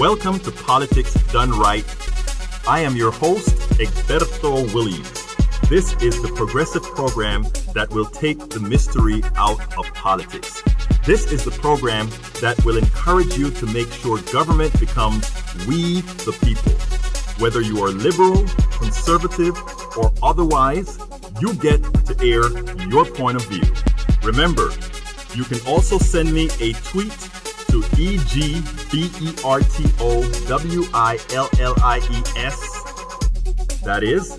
Welcome to Politics Done Right. I am your host, Egberto Willies. This is the progressive program that will take the mystery out of politics. This is the program that will encourage you to make sure government becomes we the people. Whether you are liberal, conservative, or otherwise, you get to air your point of view. Remember, you can also send me a tweet to EGBERTOWILLIES. That is,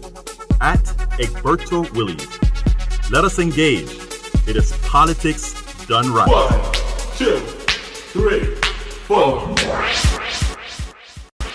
at Egberto Willies. Let us engage. It is politics done right. 1, 2, 3, 4.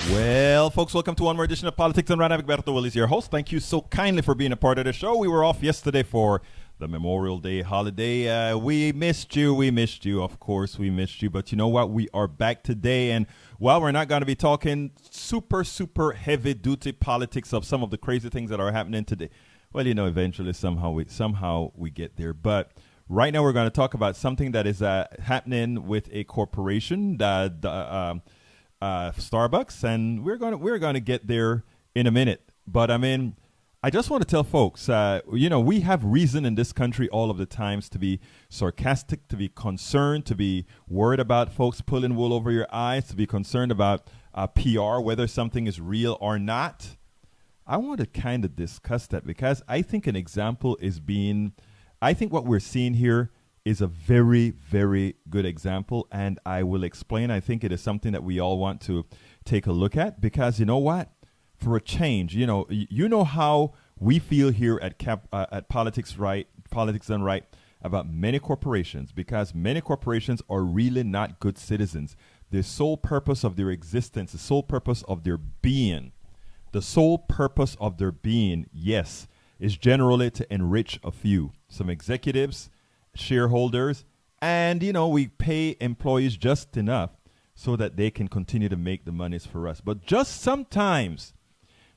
Well, folks, welcome to one more edition of Politics Done Right. I'm Egberto Willies, your host. Thank you so kindly for being a part of the show. We were off yesterday for the Memorial Day holiday. We missed you. Of course, we missed you. But you know what? We are back today. And while we're not going to be talking super heavy-duty politics of some of the crazy things that are happening today, well, you know, eventually somehow we get there. But right now we're going to talk about something that is happening with a corporation, Starbucks, and we're going to get there in a minute. But I mean, I just want to tell folks, we have reason in this country all of the times to be sarcastic, to be concerned, to be worried about folks pulling wool over your eyes, to be concerned about PR, whether something is real or not. I want to kind of discuss that because I think an example I think what we're seeing here is a very, very good example, and I will explain. I think it is something that we all want to take a look at because you know what? For a change, you know how we feel here at Politics Done Right about many corporations, because many corporations are really not good citizens. The sole purpose of their existence, the sole purpose of their being, yes, is generally to enrich a few, some executives, shareholders, and we pay employees just enough so that they can continue to make the monies for us. But just sometimes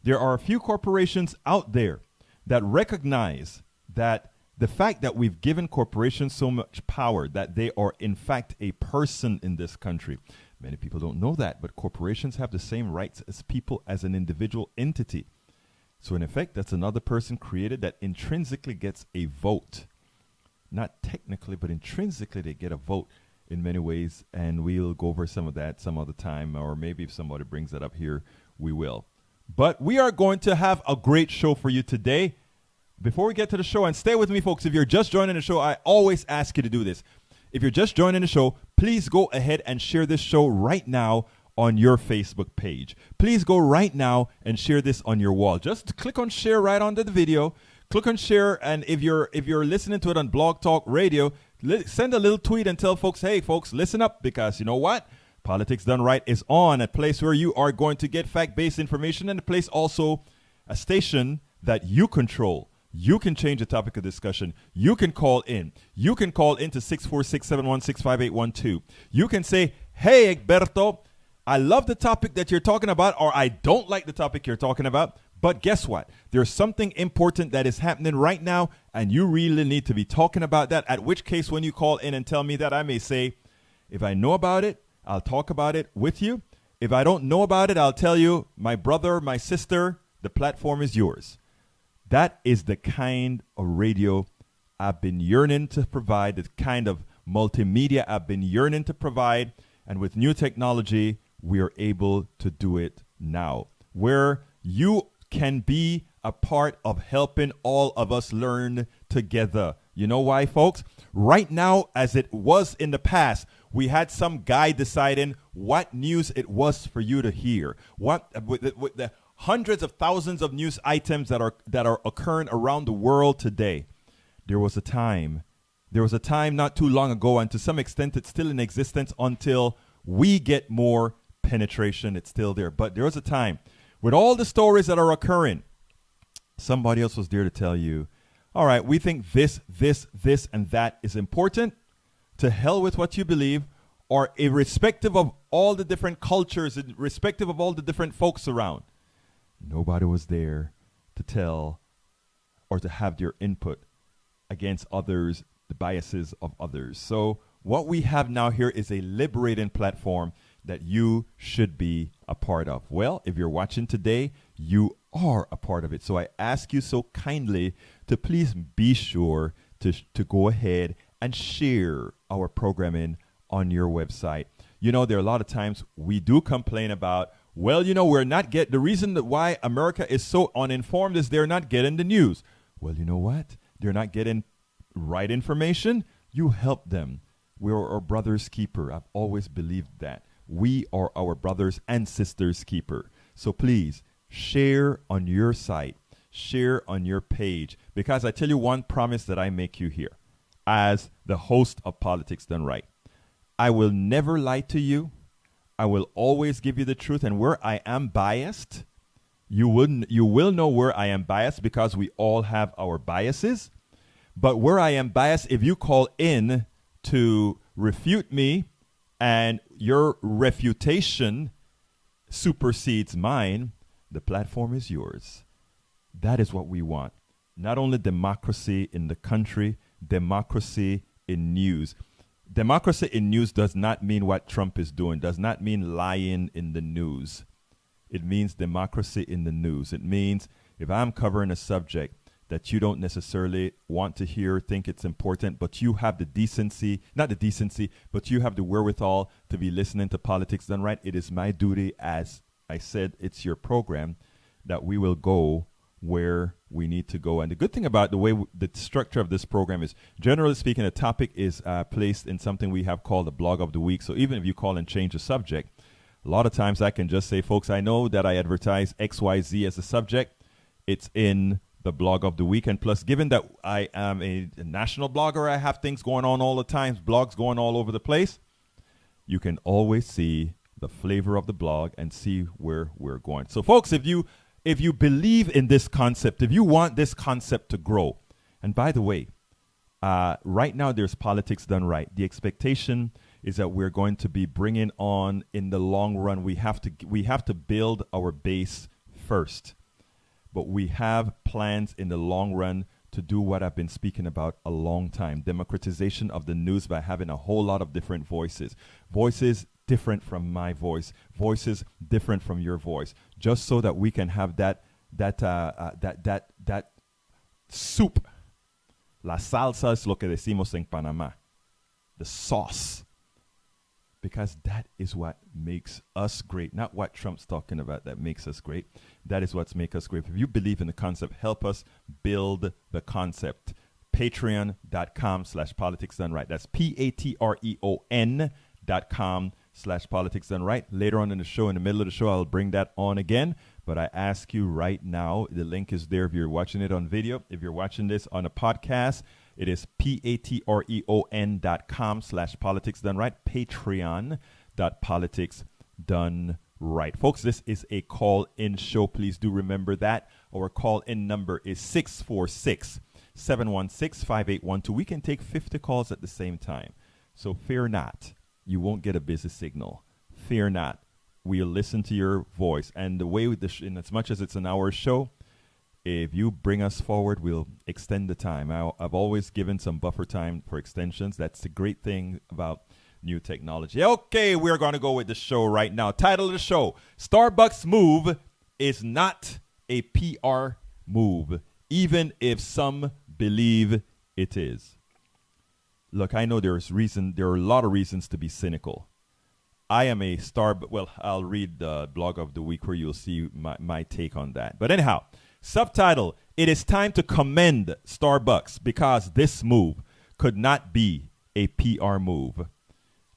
there are a few corporations out there that recognize that the fact that we've given corporations so much power that they are in fact a person in this country. Many people don't know that, but corporations have the same rights as people, as an individual entity. So in effect, that's another person created that intrinsically gets a vote. Not technically, but intrinsically they get a vote in many ways, and we'll go over some of that some other time, or maybe if somebody brings that up here, we will. But we are going to have a great show for you today. Before we get to the show, and stay with me, folks, if you're just joining the show, I always ask you to do this. If you're just joining the show, please go ahead and share this show right now on your Facebook page. Please go right now and share this on your wall. Just click on share right under the video. Click on share, and if you're listening to it on Blog Talk Radio, send a little tweet and tell folks, hey, folks, listen up, because you know what? Politics Done Right is on, a place where you are going to get fact-based information, and a place also, a station that you control. You can change the topic of discussion. You can call in. You can call in to 646-716-5812. You can say, hey, Egberto, I love the topic that you're talking about, or I don't like the topic you're talking about. But guess what? There's something important that is happening right now, and you really need to be talking about that, at which case when you call in and tell me that, I may say, if I know about it, I'll talk about it with you. If I don't know about it, I'll tell you, my brother, my sister, the platform is yours. That is the kind of radio I've been yearning to provide, the kind of multimedia I've been yearning to provide, and with new technology, we are able to do it now, where you can be a part of helping all of us learn together. You know why, folks? Right now, as it was in the past, we had some guy deciding what news it was for you to hear. What with the hundreds of thousands of news items that are occurring around the world today. There was a time not too long ago, and to some extent it's still in existence until we get more penetration. It's still there. But there was a time with all the stories that are occurring, somebody else was there to tell you, all right, we think this, and that is important. To hell with what you believe, or irrespective of all the different cultures, irrespective of all the different folks around. Nobody was there to tell or to have their input against others, the biases of others. So what we have now here is a liberating platform that you should be a part of? Well, if you're watching today, you are a part of it. So I ask you so kindly to please be sure to go ahead and share our programming on your website. You know, there are a lot of times we do complain about, well, you know, we're not the reason that why America is so uninformed is they're not getting the news. Well, you know what? They're not getting right information. You help them. We're our brother's keeper. I've always believed that. We are our brothers and sisters' keeper. So please share on your site, share on your page, because I tell you one promise that I make you here as the host of Politics Done Right. I will never lie to you. I will always give you the truth. And where I am biased, you will know where I am biased, because we all have our biases. But where I am biased, if you call in to refute me and your refutation supersedes mine, the platform is yours. That is what we want. Not only democracy in the country, democracy in news. Democracy in news does not mean what Trump is doing, does not mean lying in the news. It means democracy in the news. It means if I'm covering a subject that you don't necessarily want to hear, think it's important, but you have the decency, not the decency, but you have the wherewithal to be listening to Politics Done Right, it is my duty, as I said, it's your program, that we will go where we need to go. And the good thing about the way the structure of this program is, generally speaking, a topic is placed in something we have called the blog of the week. So even if you call and change the subject, a lot of times I can just say, folks, I know that I advertise XYZ as a subject. It's in the blog of the week. And plus, given that I am a national blogger, I have things going on all the time, blogs going all over the place. You can always see the flavor of the blog and see where we're going. So folks, if you believe in this concept, if you want this concept to grow, and by the way, right now there's Politics Done Right. The expectation is that we're going to be bringing on, in the long run, we have to build our base first. But we have plans in the long run to do what I've been speaking about a long time. Democratization of the news by having a whole lot of different voices. Voices different from my voice. Voices different from your voice. Just so that we can have that soup. La salsa es lo que decimos en Panamá. The sauce. Because that is what makes us great. Not what Trump's talking about that makes us great. That is what's make us great. If you believe in the concept, help us build the concept. Patreon.com/politicsdoneright. That's patreon.com/politicsdoneright. Later on in the show, in the middle of the show, I'll bring that on again. But I ask you right now, the link is there if you're watching it on video. If you're watching this on a podcast, it is patreon.com/politicsdoneright. Patreon.politicsdoneright. Folks, this is a call-in show. Please do remember that. Our call-in number is 646-716-5812. We can take 50 calls at the same time. So fear not. You won't get a busy signal. Fear not. We'll listen to your voice. And the way with in as much as it's an hour show, if you bring us forward, we'll extend the time. I've always given some buffer time for extensions. That's the great thing about new technology. Okay, we're going to go with the show right now. Title of the show: Starbucks move is not a PR move, even if some believe it is. Look, I know there are a lot of reasons to be cynical. I am a I'll read the blog of the week where you'll see my take on that. But anyhow, subtitle: It is time to commend Starbucks because this move could not be a PR move.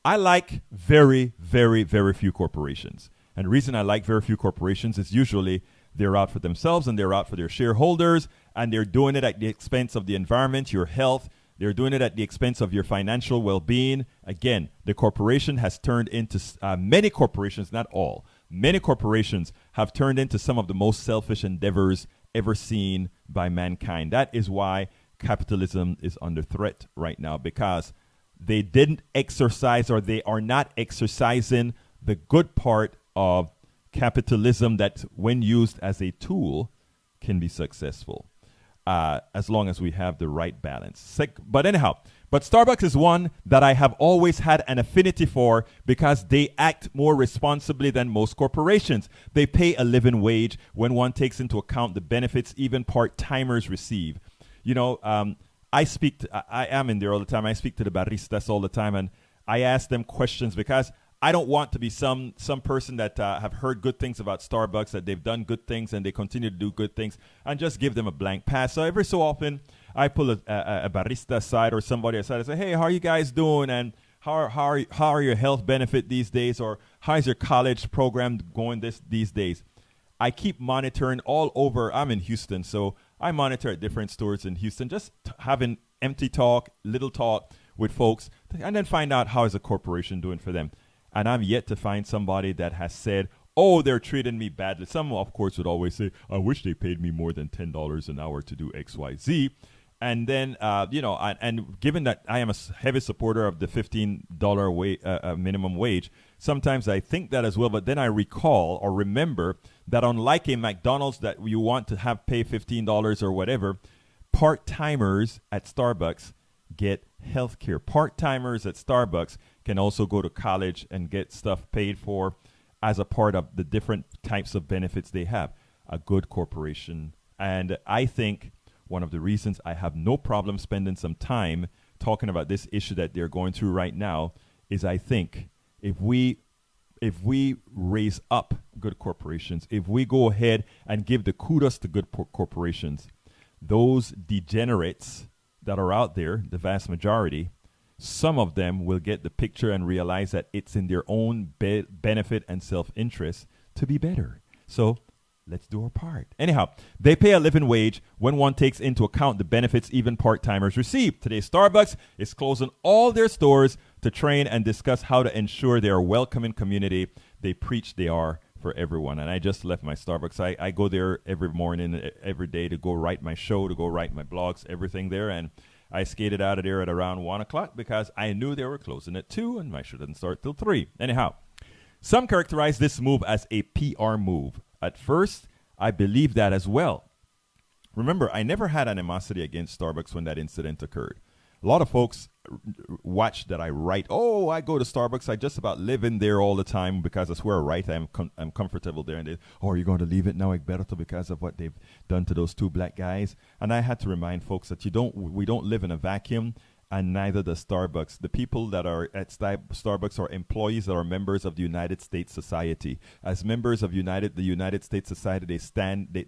I like very, very, very few corporations. And the reason I like very few corporations is usually they're out for themselves and they're out for their shareholders, and they're doing it at the expense of the environment, your health. They're doing it at the expense of your financial well-being. Again, the corporation has turned into, many corporations, not all, many corporations have turned into some of the most selfish endeavors ever seen by mankind. That is why capitalism is under threat right now, because they didn't exercise, or they are not exercising, the good part of capitalism that, when used as a tool, can be successful. As long as we have the right balance. But anyhow, But Starbucks is one that I have always had an affinity for because they act more responsibly than most corporations. They pay a living wage when one takes into account the benefits even part-timers receive. You know, I am in there all the time. I speak to the baristas all the time, and I ask them questions because I don't want to be some person that have heard good things about Starbucks, that they've done good things and they continue to do good things, and just give them a blank pass. So every so often, I pull a barista aside or somebody aside and say, hey, how are you guys doing? And how are your health benefit these days? Or how's your college program going these days? I keep monitoring all over. I'm in Houston, so I monitor at different stores in Houston, just having empty talk, little talk with folks, and then find out how is a corporation doing for them. And I'm yet to find somebody that has said, oh, they're treating me badly. Some, of course, would always say, I wish they paid me more than $10 an hour to do X, Y, Z. And then, and given that I am a heavy supporter of the $15 minimum wage, sometimes I think that as well. But then I recall or remember that unlike a McDonald's that you want to have pay $15 or whatever, part-timers at Starbucks get health care. Part-timers at Starbucks can also go to college and get stuff paid for as a part of the different types of benefits they have. A good corporation. And I think one of the reasons I have no problem spending some time talking about this issue that they're going through right now is I think if we raise up good corporations, if we go ahead and give the kudos to good corporations, those degenerates that are out there, the vast majority, some of them will get the picture and realize that it's in their own benefit and self-interest to be better. So let's do our part. Anyhow, they pay a living wage when one takes into account the benefits even part-timers receive. Today, Starbucks is closing all their stores to train and discuss how to ensure they are a welcoming community. They preach they are for everyone. And I just left my Starbucks. I go there every morning, every day to go write my show, to go write my blogs, everything there. And I skated out of there at around 1 o'clock because I knew they were closing at 2 and I shouldn't start till 3. Anyhow, some characterize this move as a PR move. At first, I believed that as well. Remember, I never had animosity against Starbucks when that incident occurred. A lot of folks watch that I write, oh, I go to Starbucks. I just about live in there all the time because that's where I write. I'm comfortable there. And they, oh, are you going to leave it now, Egberto, because of what they've done to those two black guys? And I had to remind folks that we don't live in a vacuum. And neither does Starbucks. The people that are at Starbucks are employees that are members of the United States Society. As members of the United States Society,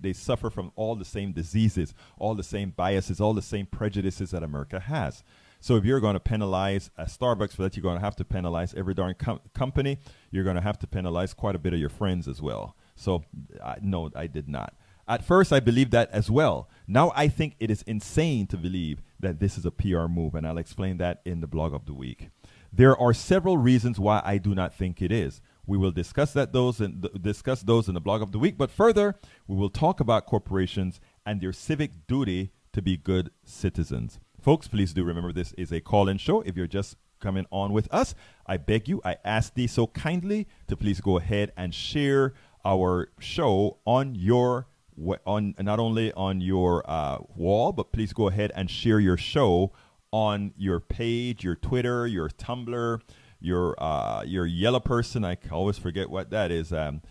they suffer from all the same diseases, all the same biases, all the same prejudices that America has. So if you're going to penalize Starbucks for that, you're going to have to penalize every darn company. You're going to have to penalize quite a bit of your friends as well. So no, I did not. At first, I believed that as well. Now I think it is insane to believe that this is a PR move, and I'll explain that in the blog of the week. There are several reasons why I do not think it is. We will discuss those in the blog of the week, but further, we will talk about corporations and their civic duty to be good citizens. Folks, please do remember this is a call-in show. If you're just coming on with us, I beg you, I ask thee so kindly to please go ahead and share our show on not only on your wall, but please go ahead and share your show on your page, your Twitter, your Tumblr, your yellow person. I always forget what that is, and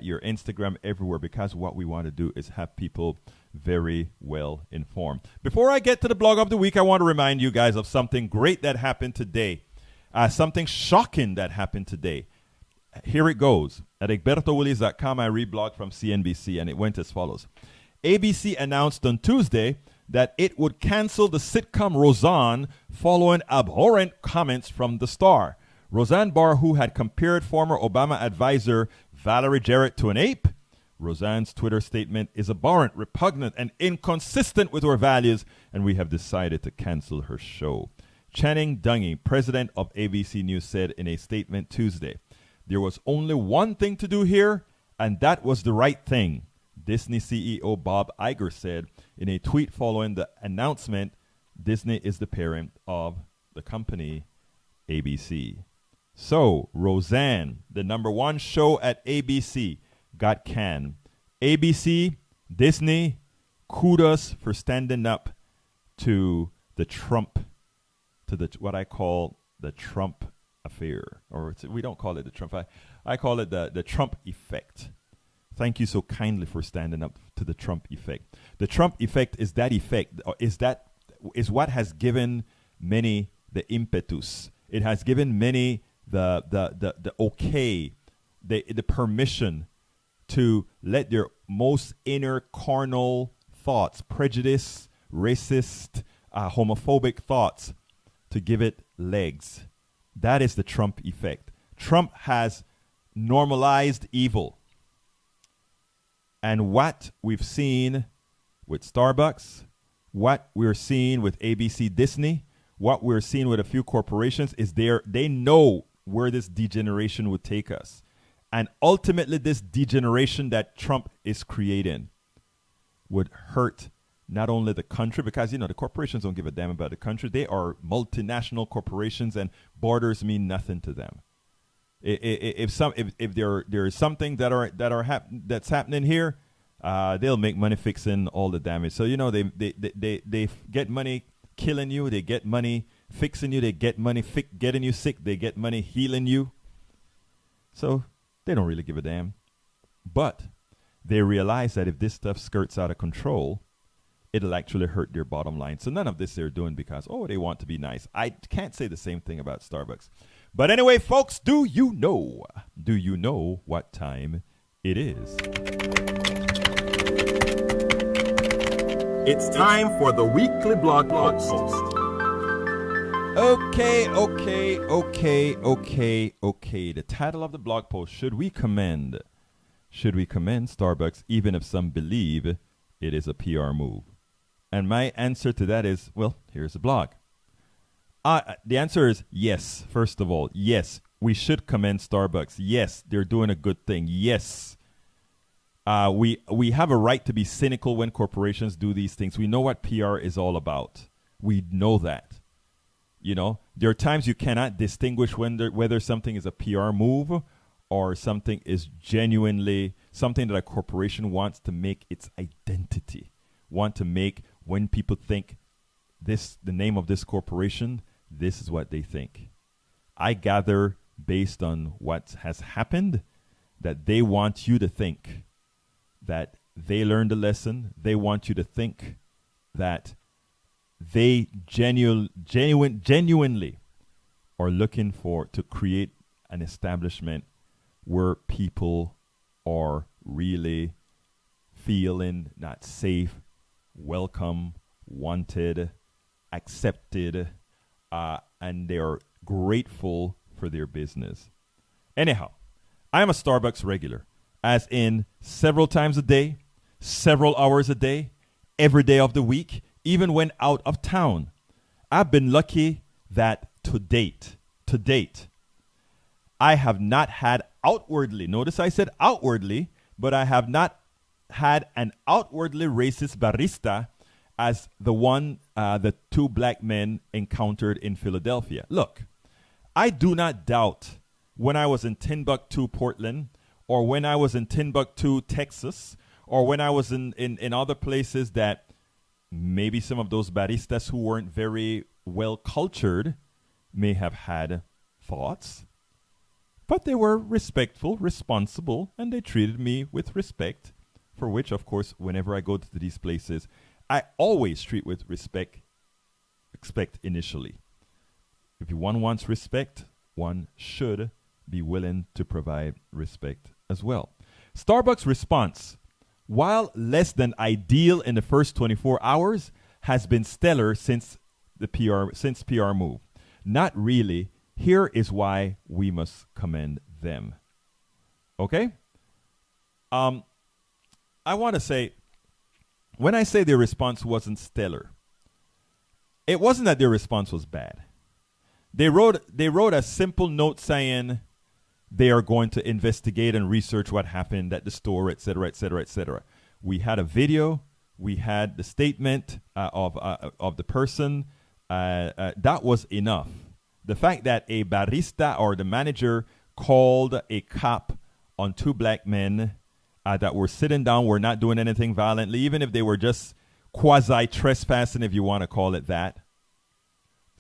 your Instagram, everywhere, because what we want to do is have people very well informed. Before I get to the blog of the week, I want to remind you guys of something great that happened today, something shocking that happened today. Here it goes. At egbertowillies.com, I reblog from CNBC, and it went as follows. ABC announced on Tuesday that it would cancel the sitcom Roseanne following abhorrent comments from the star. Roseanne Barr, who had compared former Obama advisor Valerie Jarrett to an ape. Roseanne's Twitter statement is abhorrent, repugnant, and inconsistent with our values, and we have decided to cancel her show. Channing Dungey, president of ABC News, said in a statement Tuesday, there was only one thing to do here, and that was the right thing, Disney CEO Bob Iger said in a tweet following the announcement. Disney is the parent of the company ABC. So, Roseanne, the #1 show at ABC, got canned. ABC, Disney, kudos for standing up to the Trump to what I call the Trump affair, or we don't call it the Trump. I call it the Trump effect. Thank you so kindly for standing up to the Trump effect. The Trump effect is that effect, is what has given many the impetus. It has given many the okay, the permission to let their most inner carnal thoughts, prejudice, racist, homophobic thoughts, to give it legs. That is the Trump effect. Trump has normalized evil. And what we've seen with Starbucks, what we're seeing with ABC Disney, what we're seeing with a few corporations is they know where this degeneration would take us. And ultimately, this degeneration that Trump is creating would hurt not only the country, because, the corporations don't give a damn about the country. They are multinational corporations, and borders mean nothing to them. If there is something that's happening here, they'll make money fixing all the damage. So they get money killing you, they get money fixing you, they get money getting you sick, they get money healing you. So they don't really give a damn. But they realize that if this stuff skirts out of control, it'll actually hurt their bottom line. So none of this they're doing because, they want to be nice. I can't say the same thing about Starbucks. But anyway, folks, do you know what time it is? It's time for the weekly blog post. Okay. The title of the blog post, should we commend Starbucks even if some believe it is a PR move? And my answer to that is, well, here's the blog. The answer is yes. First of all, yes, we should commend Starbucks. Yes, they're doing a good thing. Yes, we have a right to be cynical when corporations do these things. We know what PR is all about. We know that. There are times you cannot distinguish whether something is a PR move or something is genuinely something that a corporation wants to make its identity, want to make when people think the name of this corporation, this is what they think. I gather, based on what has happened, that they want you to think that they learned a lesson. They want you to think that they genuinely are looking to create an establishment where people are really feeling not safe, welcome, wanted, accepted, and they are grateful for their business. Anyhow, I am a Starbucks regular, as in several times a day, several hours a day, every day of the week, even when out of town. I've been lucky that to date, I have not had outwardly, notice I said outwardly, but I have not had an outwardly racist barista as the two black men encountered in Philadelphia. Look, I do not doubt when I was in Timbuktu, Portland, or when I was in Timbuktu, Texas, or when I was in other places that maybe some of those baristas who weren't very well cultured may have had thoughts. But they were respectful, responsible, and they treated me with respect, for which, of course, whenever I go to these places, I always treat with respect initially. If one wants respect, one should be willing to provide respect as well. Starbucks' response, while less than ideal in the first 24 hours, has been stellar since PR move. Not really. Here is why we must commend them. Okay? I want to say, when I say their response wasn't stellar, it wasn't that their response was bad. They wrote a simple note saying they are going to investigate and research what happened at the store, et cetera, et cetera, et cetera. We had a video. We had the statement of the person. That was enough. The fact that a barista or the manager called a cop on two black men that were sitting down, were not doing anything violently, even if they were just quasi-trespassing, if you want to call it that.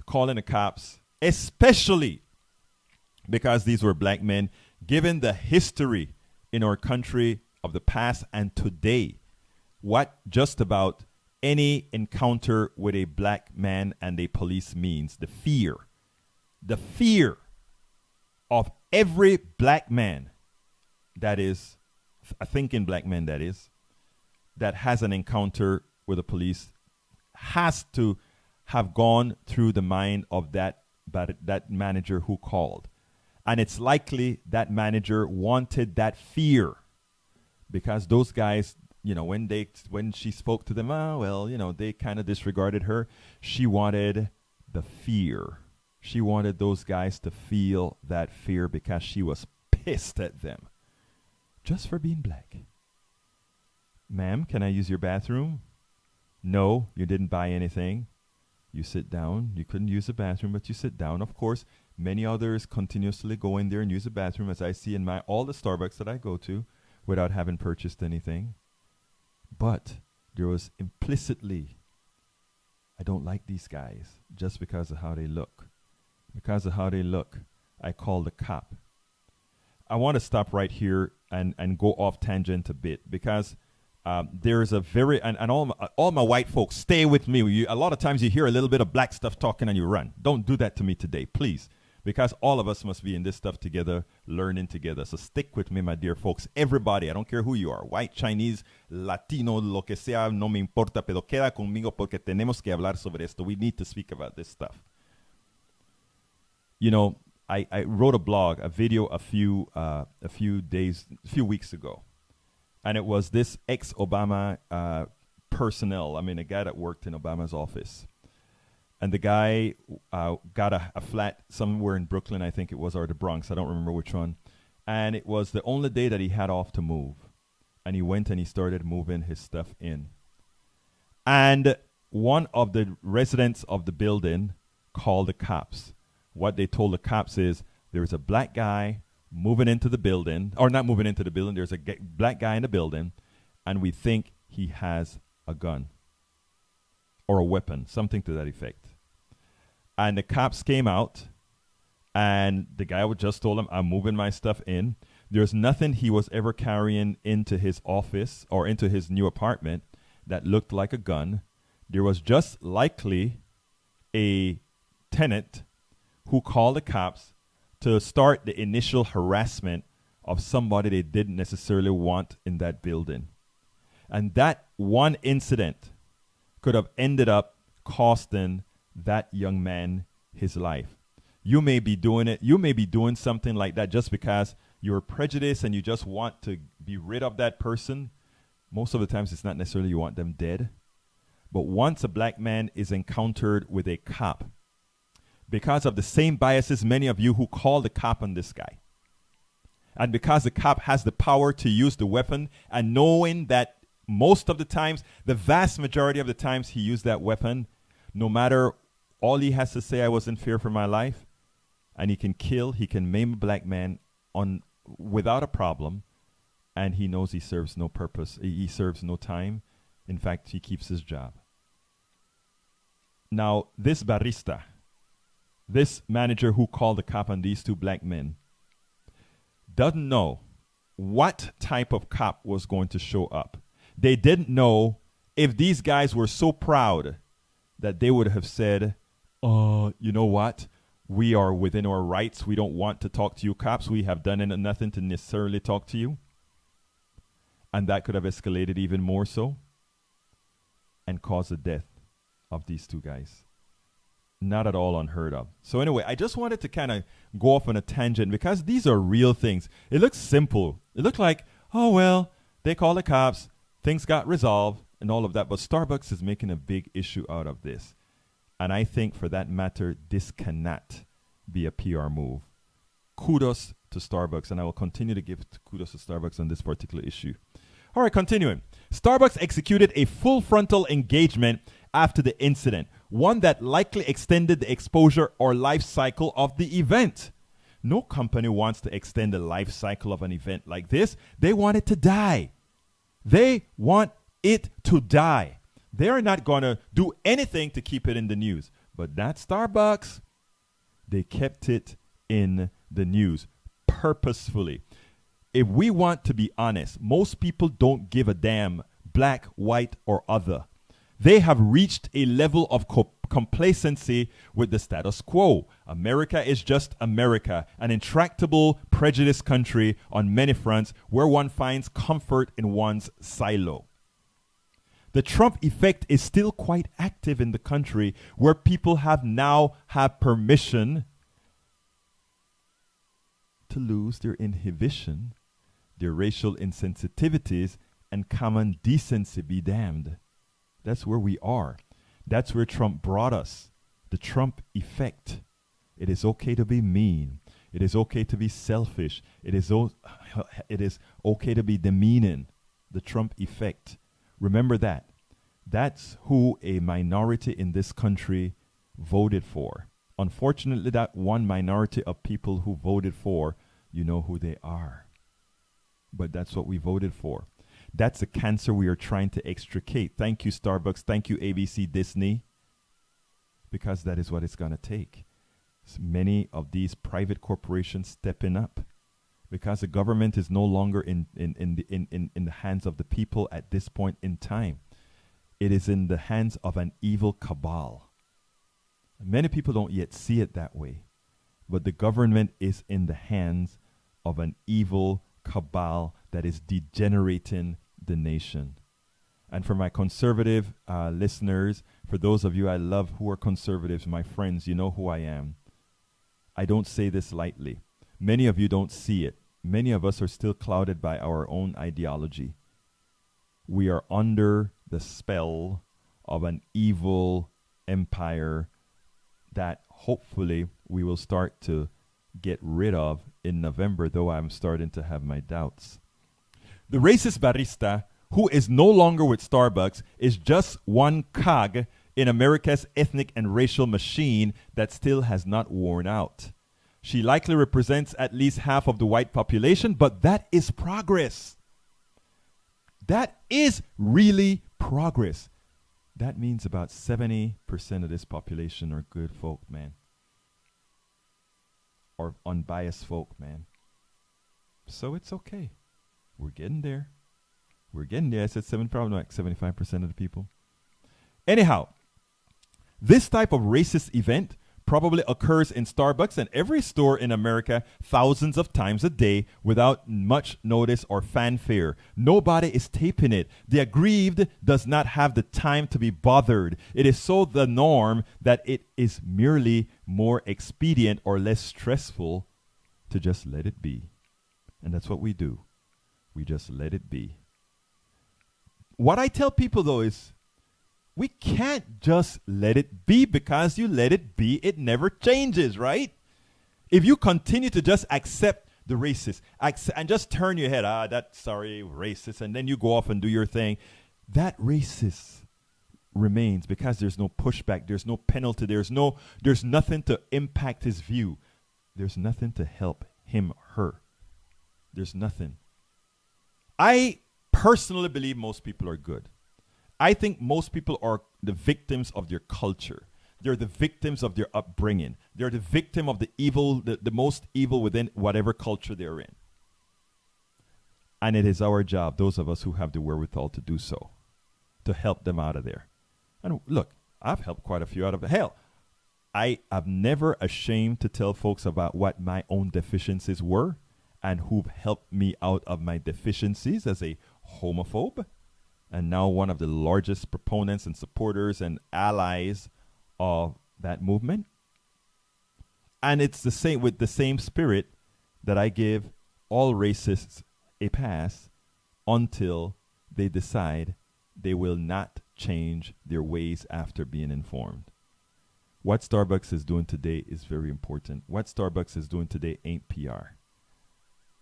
calling the cops, especially because these were black men, given the history in our country of the past and today, what just about any encounter with a black man and a police means. The fear of every black man, that is, a thinking black man that is, that has an encounter with the police, has to have gone through the mind of that manager who called. And it's likely that manager wanted that fear, because those guys, you know, when she spoke to them, they kind of disregarded her. She wanted the fear. She wanted those guys to feel that fear because she was pissed at them just for being black. Ma'am, can I use your bathroom? No, you didn't buy anything. You sit down. You couldn't use the bathroom, but you sit down. Of course, many others continuously go in there and use the bathroom, as I see in all the Starbucks that I go to, without having purchased anything. But there was implicitly, I don't like these guys just because of how they look. Because of how they look, I call the cop. I want to stop right here and go off tangent a bit, because there's a very, and all my white folks, stay with me. A lot of times you hear a little bit of black stuff talking and you run. Don't do that to me today, please. Because all of us must be in this stuff together, learning together. So stick with me, my dear folks. Everybody, I don't care who you are, white, Chinese, Latino, lo que sea, no me importa, pero queda conmigo porque tenemos que hablar sobre esto. We need to speak about this stuff. You know, I wrote a blog, a video a few weeks ago. And it was this ex-Obama personnel, a guy that worked in Obama's office. And the guy got a flat somewhere in Brooklyn, I think it was, or the Bronx. I don't remember which one. And it was the only day that he had off to move. And he went and he started moving his stuff in. And one of the residents of the building called the cops. What they told the cops is, there's a black guy moving into the building, or not moving into the building, there's a black guy in the building, and we think he has a gun or a weapon, something to that effect. And the cops came out, and the guy just told him, I'm moving my stuff in. There's nothing he was ever carrying into his office or into his new apartment that looked like a gun. There was just likely a tenant who called the cops to start the initial harassment of somebody they didn't necessarily want in that building. And that one incident could have ended up costing that young man his life. You may be doing it. You may be doing something like that just because you're prejudiced and you just want to be rid of that person. Most of the times it's not necessarily you want them dead. But once a black man is encountered with a cop, because of the same biases, many of you who call the cop on this guy, and because the cop has the power to use the weapon, and knowing that most of the times, the vast majority of the times he used that weapon, no matter, all he has to say, I was in fear for my life, and he can maim a black man without a problem, and he knows he serves no purpose, he serves no time. In fact, he keeps his job. Now, this barista, this manager who called the cop on these two black men, doesn't know what type of cop was going to show up. They didn't know if these guys were so proud that they would have said, you know what? We are within our rights. We don't want to talk to you cops. We have done nothing to necessarily talk to you. And that could have escalated even more so and caused the death of these two guys. Not at all unheard of. So anyway, I just wanted to kind of go off on a tangent because these are real things. It looks simple. It looked like, oh, well, they called the cops, things got resolved and all of that. But Starbucks is making a big issue out of this. And I think for that matter, this cannot be a PR move. Kudos to Starbucks. And I will continue to give kudos to Starbucks on this particular issue. All right, continuing. Starbucks executed a full frontal engagement after the incident, one that likely extended the exposure or life cycle of the event. No company wants to extend the life cycle of an event like this. They want it to die. They want it to die. They're not going to do anything to keep it in the news. But that Starbucks, they kept it in the news purposefully. If we want to be honest, most people don't give a damn, black, white, or other. They have reached a level of complacency with the status quo. America is just America, an intractable, prejudiced country on many fronts where one finds comfort in one's silo. The Trump effect is still quite active in the country, where people have permission to lose their inhibition, their racial insensitivities, and common decency be damned. That's where we are. That's where Trump brought us. The Trump effect. It is okay to be mean. It is okay to be selfish. It is okay to be demeaning. The Trump effect. Remember that. That's who a minority in this country voted for. Unfortunately, that one minority of people who voted for, you know who they are. But that's what we voted for. That's the cancer we are trying to extricate. Thank you, Starbucks. Thank you, ABC, Disney. Because that is what it's going to take. Many of these private corporations stepping up. Because the government is no longer in the hands of the people at this point in time. It is in the hands of an evil cabal. Many people don't yet see it that way. But the government is in the hands of an evil cabal that is degenerating the nation. And for my conservative listeners, for those of you I love who are conservatives, my friends, you know who I am. I don't say this lightly. Many of you don't see it. Many of us are still clouded by our own ideology. We are under the spell of an evil empire that hopefully we will start to get rid of in November, though I'm starting to have my doubts. The racist barista, who is no longer with Starbucks, is just one cog in America's ethnic and racial machine that still has not worn out. She likely represents at least half of the white population, but that is progress. That is really progress. That means about 70% of this population are good folk, man. Or unbiased folk, man. So it's okay. We're getting there. We're getting there. I said probably like 75% of the people. Anyhow, this type of racist event probably occurs in Starbucks and every store in America thousands of times a day without much notice or fanfare. Nobody is taping it. The aggrieved does not have the time to be bothered. It is so the norm that it is merely more expedient or less stressful to just let it be. And that's what we do. We just let it be. What I tell people, though, is we can't just let it be. Because you let it be, it never changes, right? If you continue to just accept the racist and just turn your head, that's sorry, racist, and then you go off and do your thing, that racist remains because there's no pushback, there's no penalty, there's nothing to impact his view. There's nothing to help him, her. There's nothing. I personally believe most people are good. I think most people are the victims of their culture. They're the victims of their upbringing. They're the victim of the evil, the most evil within whatever culture they're in. And it is our job, those of us who have the wherewithal to do so, to help them out of there. And look, I've helped quite a few out of it. Hell, I am never ashamed to tell folks about what my own deficiencies were and who've helped me out of my deficiencies as a homophobe. And now one of the largest proponents and supporters and allies of that movement. And it's the same with the same spirit that I give all racists a pass until they decide they will not change their ways after being informed. What Starbucks is doing today is very important. What Starbucks is doing today ain't PR.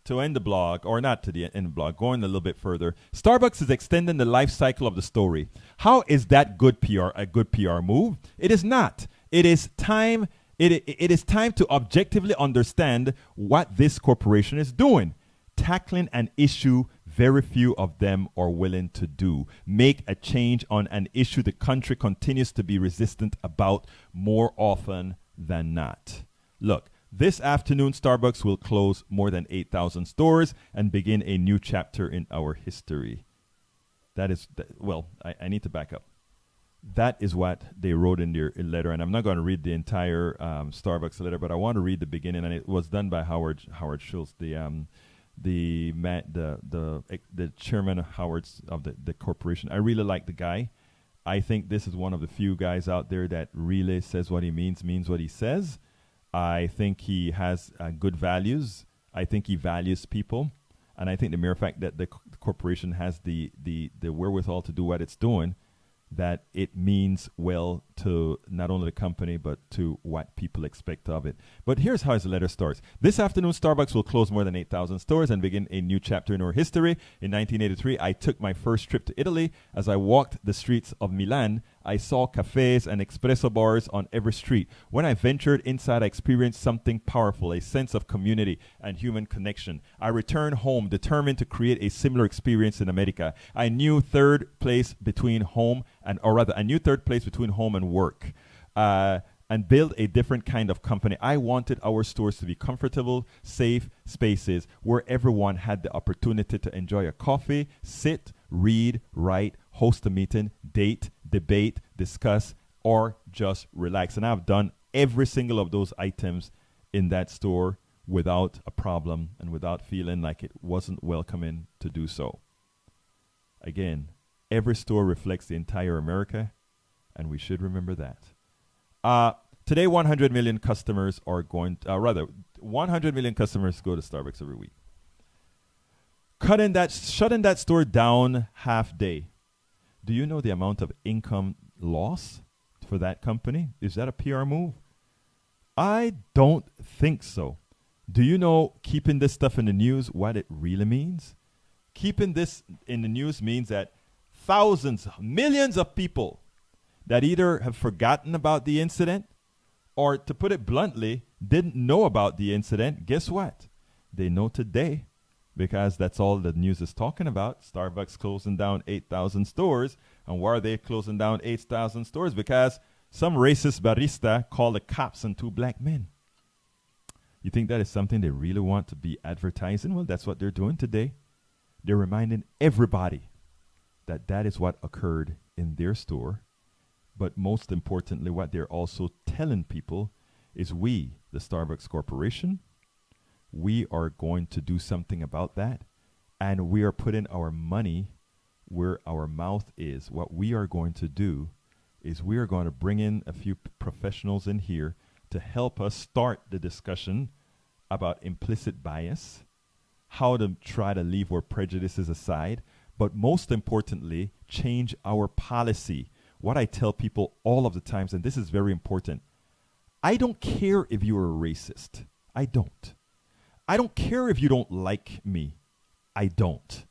To end the blog, or not to the end of the blog, going a little bit further, Starbucks is extending the life cycle of the story. How is that good PR a good PR move? It is not. It is time. It is time to objectively understand what this corporation is doing, tackling an issue very few of them are willing to do. Make a change on an issue the country continues to be resistant about more often than not. Look, this afternoon, Starbucks will close more than 8,000 stores and begin a new chapter in our history. That is, I need to back up. That is what they wrote in their letter, and I'm not going to read the entire Starbucks letter, but I want to read the beginning, and it was done by Howard Schultz, the chairman of Howard's of the corporation. I really like the guy. I think this is one of the few guys out there that really says what he means what he says. I think he has good values. I think he values people, and I think the mere fact that the corporation has the wherewithal to do what it's doing, that it means well to not only the company, but to what people expect of it. But here's how his letter starts. This afternoon, Starbucks will close more than 8,000 stores and begin a new chapter in our history. In 1983, I took my first trip to Italy. As I walked the streets of Milan, I saw cafes and espresso bars on every street. When I ventured inside, I experienced something powerful, a sense of community and human connection. I returned home determined to create a similar experience in America. I knew third place between home and work, and build a different kind of company. I wanted our stores to be comfortable, safe spaces where everyone had the opportunity to enjoy a coffee, sit, read, write, host a meeting, date, debate, discuss, or just relax. And I've done every single of those items in that store without a problem and without feeling like it wasn't welcoming to do so. Again, every store reflects the entire America, and we should remember that. Today, 100 million customers are going to, 100 million customers go to Starbucks every week. Shutting that store down half day. Do you know the amount of income loss for that company? Is that a PR move? I don't think so. Do you know keeping this stuff in the news, what it really means? Keeping this in the news means that thousands, millions of people that either have forgotten about the incident or, to put it bluntly, didn't know about the incident, guess what? They know today, because that's all the news is talking about. Starbucks closing down 8,000 stores. And why are they closing down 8,000 stores? Because some racist barista called the cops on 2 black men. You think that is something they really want to be advertising? Well, that's what they're doing today. They're reminding everybody that that is what occurred in their store. But most importantly, what they're also telling people is we, the Starbucks Corporation, we are going to do something about that. And we are putting our money where our mouth is. What we are going to do is we are going to bring in a few professionals in here to help us start the discussion about implicit bias, how to try to leave our prejudices aside, but most importantly, change our policy. What I tell people all of the times, and this is very important, I don't care if you're a racist. I don't. I don't care if you don't like me. I don't.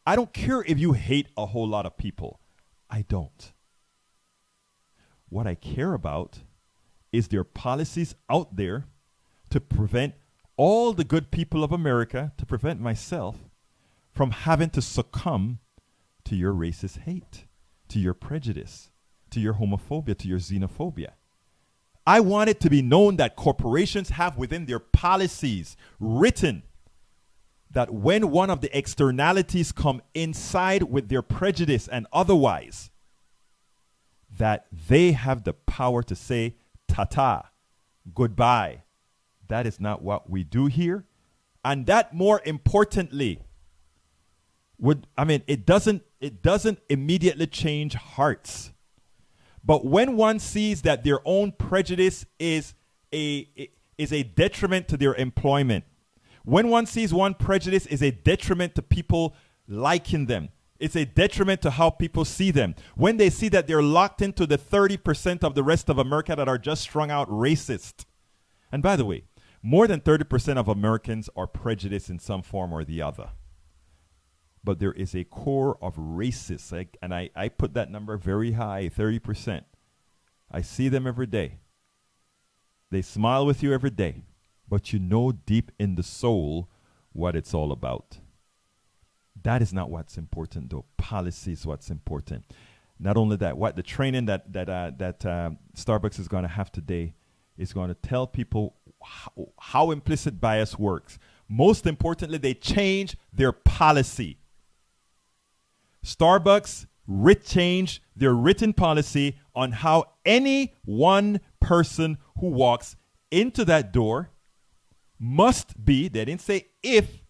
I don't care if you hate a whole lot of people. I don't. What I care about is there policies out there to prevent all the good people of America, to prevent myself from having to succumb to your racist hate, to your prejudice, to your homophobia, to your xenophobia. I want it to be known that corporations have within their policies written that when one of the externalities come inside with their prejudice and otherwise, that they have the power to say, ta-ta, goodbye. That is not what we do here. And that, more importantly, it doesn't immediately change hearts. But when one sees that their own prejudice is a detriment to their employment, when one sees one prejudice is a detriment to people liking them, it's a detriment to how people see them. When they see that they're locked into the 30% of the rest of America that are just strung out racist. And by the way, more than 30% of Americans are prejudiced in some form or the other. But there is a core of racists, and I put that number very high, 30%. I see them every day. They smile with you every day, but you know deep in the soul what it's all about. That is not what's important, though. Policy is what's important. Not only that, what the training that Starbucks is going to have today is going to tell people how implicit bias works. Most importantly, they change their policy. Starbucks change their written policy on how any one person who walks into that door must be, they didn't say if,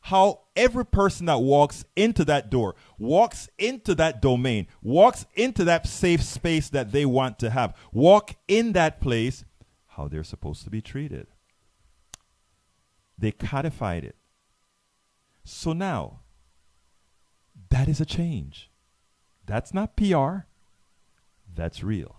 how every person that walks into that door, walks into that domain, walks into that safe space that they want to have, walk in that place, how they're supposed to be treated. They codified it. So now, that is a change. That's not PR. That's real.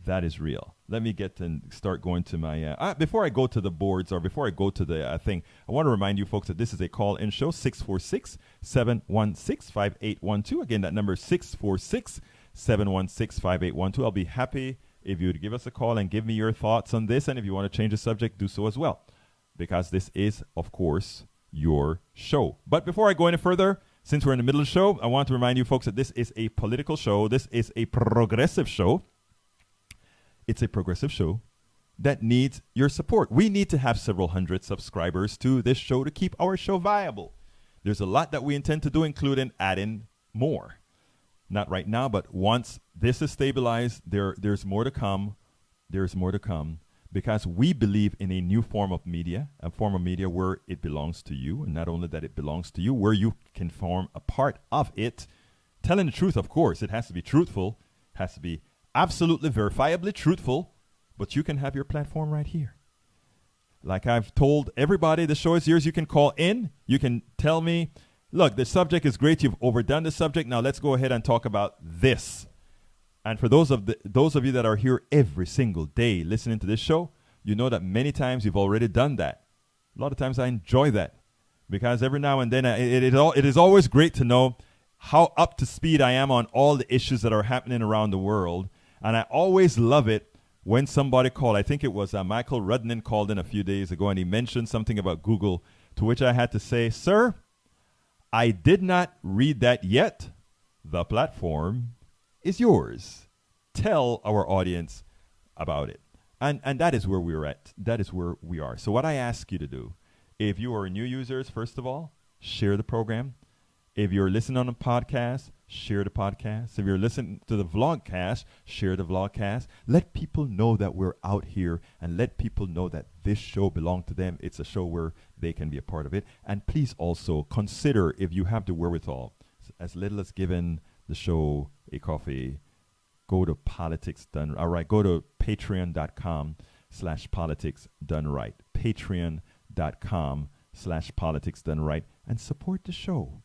That is real. Let me get and start going to my, before I go to the boards or before I go to the thing, I want to remind you folks that this is a call-in show, 646-716-5812. Again, that number is 646-716-5812. I'll be happy if you would give us a call and give me your thoughts on this. And if you want to change the subject, do so as well. Because this is, of course, your show. But before I go any further, since we're in the middle of the show, I want to remind you folks that this is a political show. This is a progressive show. It's a progressive show that needs your support. We need to have several hundred subscribers to this show to keep our show viable. There's a lot that we intend to do, including adding more. Not right now, but once this is stabilized, there's more to come. There's more to come because we believe in a new form of media, a form of media where it belongs to you. And not only that it belongs to you, where you can form a part of it. Telling the truth, of course, it has to be truthful, has to be absolutely verifiably truthful, but you can have your platform right here. Like I've told everybody, the show is yours. You can call in. You can tell me, look, the subject is great. You've overdone the subject. Now let's go ahead and talk about this. And for those of you that are here every single day listening to this show, you know that many times you've already done that. A lot of times I enjoy that because every now and then it is always great to know how up to speed I am on all the issues that are happening around the world. And I always love it when somebody called. I think it was Michael Rudnan called in a few days ago, and he mentioned something about Google, to which I had to say, sir, I did not read that yet. The platform is yours. Tell our audience about it. And that is where we're at. That is where we are. So what I ask you to do, if you are new users, first of all, share the program. If you're listening on a podcast, share the podcast. If you're listening to the vlogcast, share the vlogcast. Let people know that we're out here and let people know that this show belongs to them. It's a show where they can be a part of it. And please also consider, if you have the wherewithal, as little as giving the show a coffee, go to Politics Done. All right, go to patreon.com/politics done right. Patreon.com/politics done right and support the show.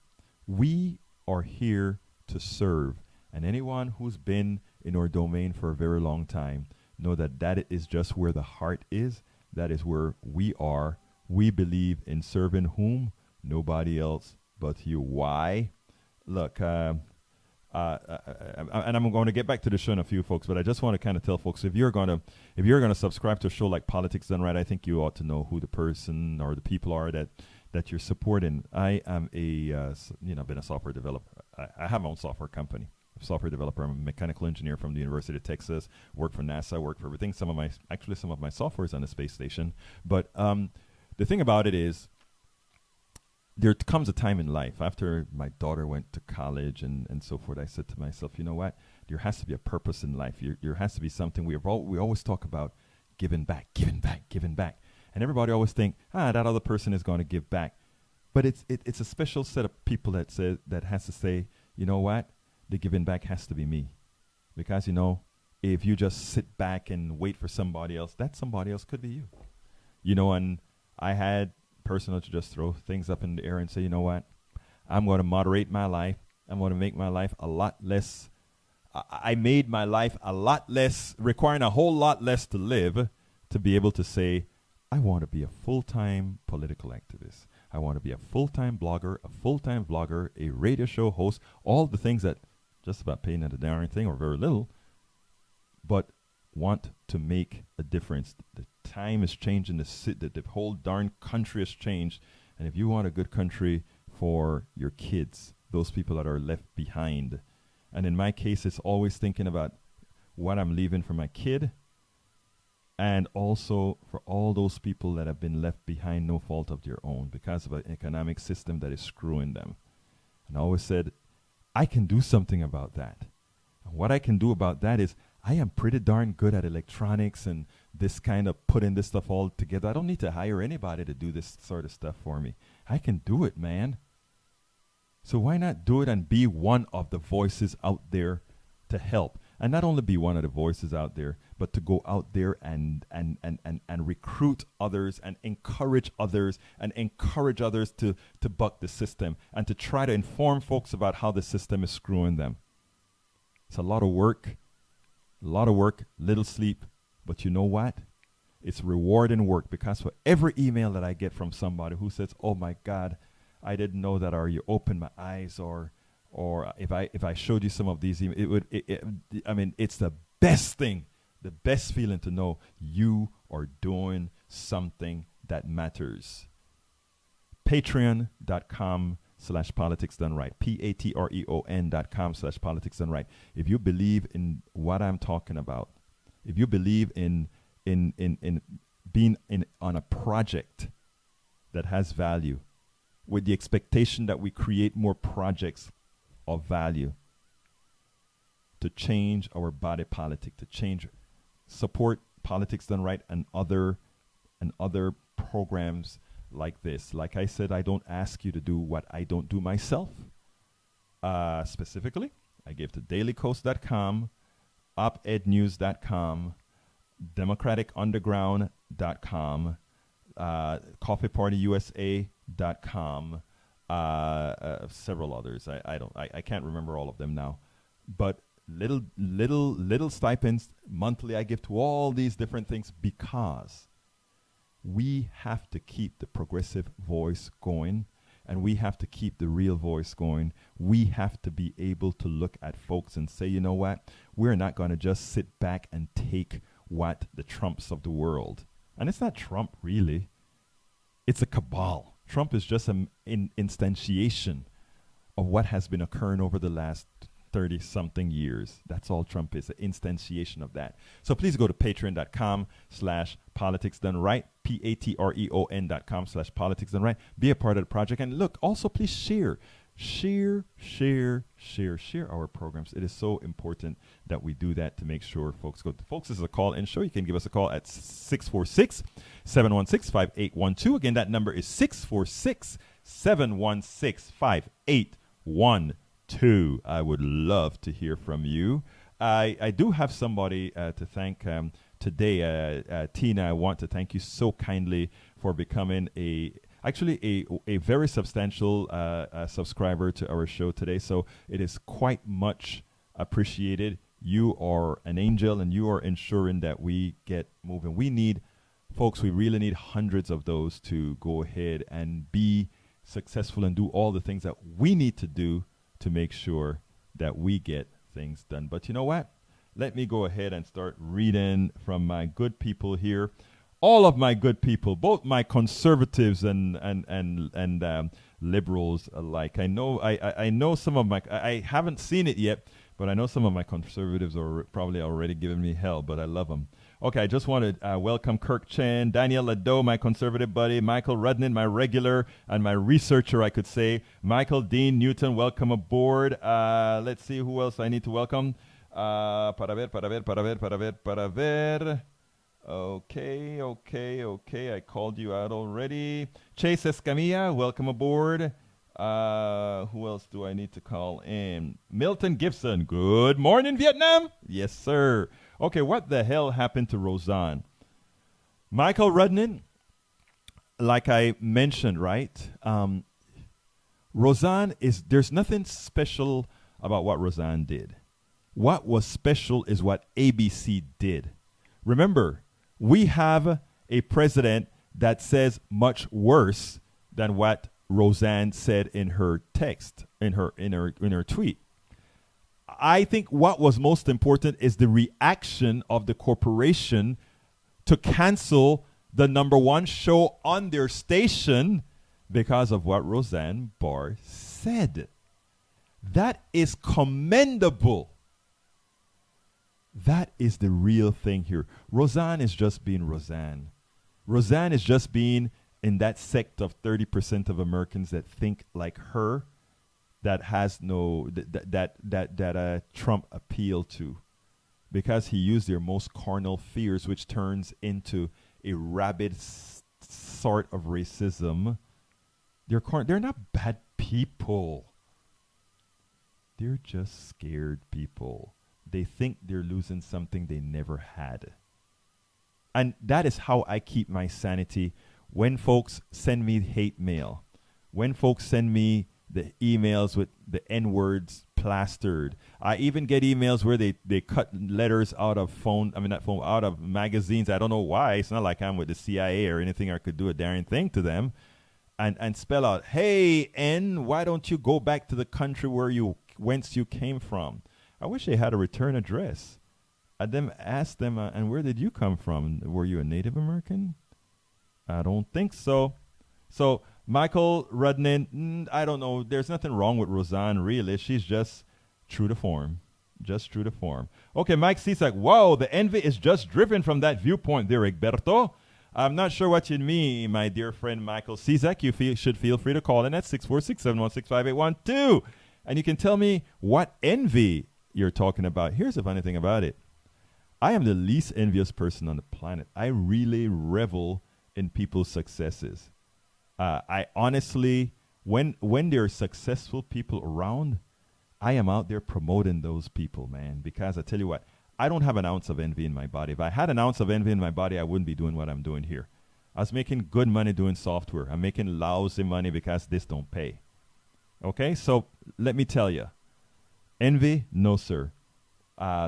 We are here to serve, and anyone who's been in our domain for a very long time know that that is just where the heart is. That is where we are. We believe in serving whom? Nobody else but you. Why? Look, and I'm going to get back to the show in a few, folks, but I just want to kind of tell folks, if you're going to subscribe to a show like Politics Done Right, I think you ought to know who the person or the people are that you're supporting. I am been a software developer. I have my own software company. I'm a software developer. I'm a mechanical engineer from the University of Texas. Work for NASA. Work for everything. Some of my software is on the space station. But the thing about it is, there comes a time in life after my daughter went to college and so forth. I said to myself, you know what? There has to be a purpose in life. There has to be something. We always talk about giving back. And everybody always think, that other person is going to give back. But it's a special set of people that has to say, you know what? The giving back has to be me. Because, if you just sit back and wait for somebody else, that somebody else could be you. And I had personal to just throw things up in the air and say, you know what? I'm going to moderate my life. I'm going to make my life a lot less. I made my life a lot less, requiring a whole lot less to live, to be able to say, I want to be a full-time political activist. I want to be a full-time blogger, a radio show host, all the things that just about paying at a darn thing or very little, but want to make a difference. The time is changing. The whole darn country has changed. And if you want a good country for your kids, those people that are left behind. And in my case, it's always thinking about what I'm leaving for my kid, and also for all those people that have been left behind, no fault of their own, because of an economic system that is screwing them. And I always said, I can do something about that. And what I can do about that is I am pretty darn good at electronics and this kind of putting this stuff all together. I don't need to hire anybody to do this sort of stuff for me. I can do it, man. So why not do it and be one of the voices out there to help? And not only be one of the voices out there, but to go out there and recruit others and encourage others to buck the system and to try to inform folks about how the system is screwing them. It's a lot of work, little sleep, but you know what? It's rewarding work, because for every email that I get from somebody who says, oh my God, I didn't know that, or you opened my eyes, or if I showed you some of these emails, it's the best thing, the best feeling to know you are doing something that matters. Patreon.com/politicsdoneright. Patreon.com/politicsdoneright. If you believe in what I'm talking about, if you believe in being on a project that has value, with the expectation that we create more projects of value to change our body politic, support Politics Done Right and other programs like this. Like I said, I don't ask you to do what I don't do myself. Specifically, I give to dailycoast.com, opednews.com, democraticunderground.com, coffeepartyusa.com, several others. I can't remember all of them now, but little stipends monthly I give to all these different things, because we have to keep the progressive voice going, and we have to keep the real voice going. We have to be able to look at folks and say, you know what, we're not going to just sit back and take what the Trumps of the world, and it's not Trump really, it's a cabal. Trump is just an instantiation of what has been occurring over the last 30-something years. That's all Trump is, an instantiation of that. So please go to patreon.com/politicsdoneright, patreon.com/politicsdoneright. Be a part of the project. And look, also please share our programs. It is so important that we do that to make sure folks go. Folks, this is a call-in show. You can give us a call at 646-716-5812. Again, that number is 646-716-5812. I would love to hear from you. I do have somebody to thank today. Tina, I want to thank you so kindly for becoming a very substantial subscriber to our show today. So it is quite much appreciated. You are an angel, and you are ensuring that we get moving. We really need hundreds of those to go ahead and be successful and do all the things that we need to do to make sure that we get things done. But you know what? Let me go ahead and start reading from my good people here. All of my good people, both my conservatives and liberals alike. I know some of my, I haven't seen it yet, but I know some of my conservatives are probably already giving me hell, but I love them. Okay, I just want to welcome Kirk Chen, Daniela Doe, my conservative buddy, Michael Rudnin, my regular and my researcher, I could say, Michael Dean Newton, welcome aboard. Let's see who else I need to welcome. Para ver. Okay. I called you out already. Chase Escamilla, welcome aboard. Who else do I need to call in? Milton Gibson, good morning, Vietnam. Yes, sir. Okay, what the hell happened to Roseanne? Michael Rudnin, like I mentioned, right? Roseanne there's nothing special about what Roseanne did. What was special is what ABC did. Remember, we have a president that says much worse than what Roseanne said in her text, in her tweet. I think what was most important is the reaction of the corporation to cancel the number one show on their station because of what Roseanne Barr said. That is commendable. That is the real thing here. Roseanne is just being Roseanne. Roseanne is just being in that sect of 30% of Americans that think like her, that has no that Trump appealed to, because he used their most carnal fears, which turns into a rabid sort of racism. They're not bad people. They're just scared people. They think they're losing something they never had. And that is how I keep my sanity when folks send me hate mail, when folks send me the emails with the N-words plastered. I even get emails where they cut letters out of out of magazines. I don't know why. It's not like I'm with the CIA or anything. I could do a darn thing to them. And spell out, hey, N, why don't you go back to the country whence you came from? I wish they had a return address. I'd then ask them, and where did you come from? Were you a Native American? I don't think so. So Michael Rudnin, I don't know. There's nothing wrong with Roseanne, really. She's just true to form. Just true to form. Okay, Mike Cisak, whoa, the envy is just driven from that viewpoint there, Egberto. I'm not sure what you mean, my dear friend Michael Cisak. You should feel free to call in at 646-716-5812. And you can tell me what envy you're talking about. Here's the funny thing about it. I am the least envious person on the planet. I really revel in people's successes. I honestly, when there are successful people around, I am out there promoting those people, man. Because I tell you what, I don't have an ounce of envy in my body. If I had an ounce of envy in my body, I wouldn't be doing what I'm doing here. I was making good money doing software. I'm making lousy money because this don't pay. Okay, so let me tell you. Envy, no, sir.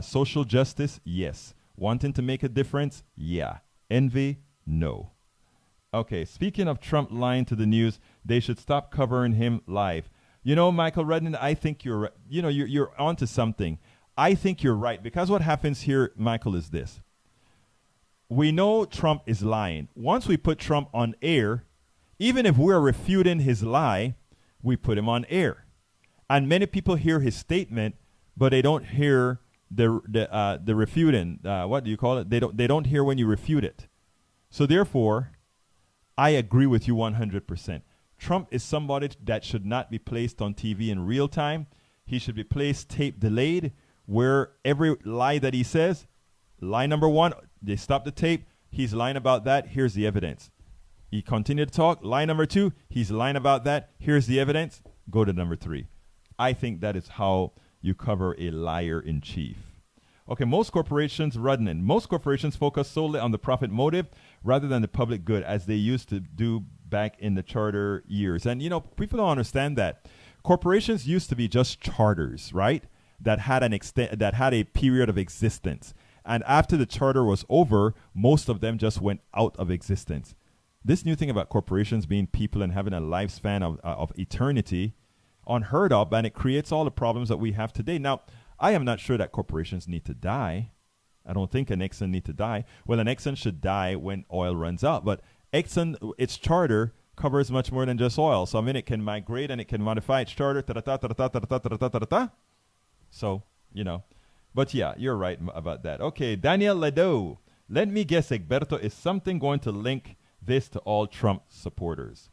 Social justice, yes. Wanting to make a difference, yeah. Envy, no. Okay, speaking of Trump lying to the news, they should stop covering him live. You know, Michael Redden, I think you're onto something. I think you're right, because what happens here, Michael, is this. We know Trump is lying. Once we put Trump on air, even if we're refuting his lie, we put him on air. And many people hear his statement, but they don't hear the refuting. What do you call it? They don't hear when you refute it. So therefore, I agree with you 100%. Trump is somebody that should not be placed on TV in real time. He should be placed tape delayed, where every lie that he says, lie number one, they stop the tape. He's lying about that. Here's the evidence. He continued to talk. Lie number two, he's lying about that. Here's the evidence. Go to number three. I think that is how you cover a liar in chief. Okay, most corporations focus solely on the profit motive rather than the public good, as they used to do back in the charter years. And, you know, people don't understand that. Corporations used to be just charters, right? That had a period of existence. And after the charter was over, most of them just went out of existence. This new thing about corporations being people and having a lifespan of eternity, unheard of, and it creates all the problems that we have today. Now, I am not sure that corporations need to die. I don't think an Exxon need to die. Well, an Exxon should die when oil runs out. But Exxon, its charter covers much more than just oil. So, I mean, it can migrate and it can modify its charter. So, you know. But yeah, you're right about that. Okay, Daniela Doe. Let me guess, Egberto, is something going to link this to all Trump supporters?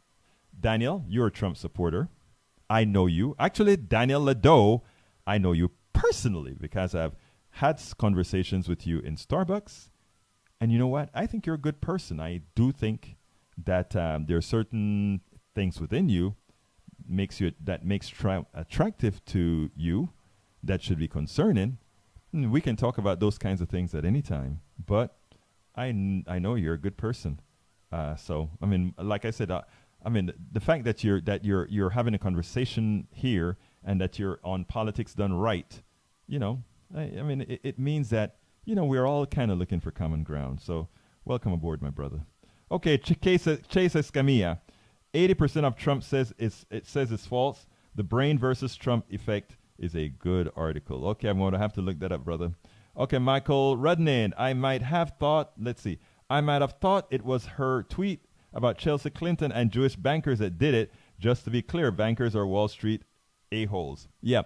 Daniel, you're a Trump supporter. I know you. Actually, Daniela Doe, I know you personally because I've had conversations with you in Starbucks. And you know what? I think you're a good person. I do think that there are certain things within you that makes Trump attractive to you that should be concerning. We can talk about those kinds of things at any time. But I know you're a good person. So, I mean, like I said, the fact that you're having a conversation here and that you're on Politics Done Right, you know, it means that, you know, we're all kind of looking for common ground. So welcome aboard, my brother. Okay, Chase Escamilla. 80% of Trump says it's false. The Brain versus Trump effect is a good article. Okay, I'm going to have to look that up, brother. Okay, Michael Rudnin. I might have thought it was her tweet about Chelsea Clinton and Jewish bankers that did it. Just to be clear, bankers are Wall Street a-holes. Yeah.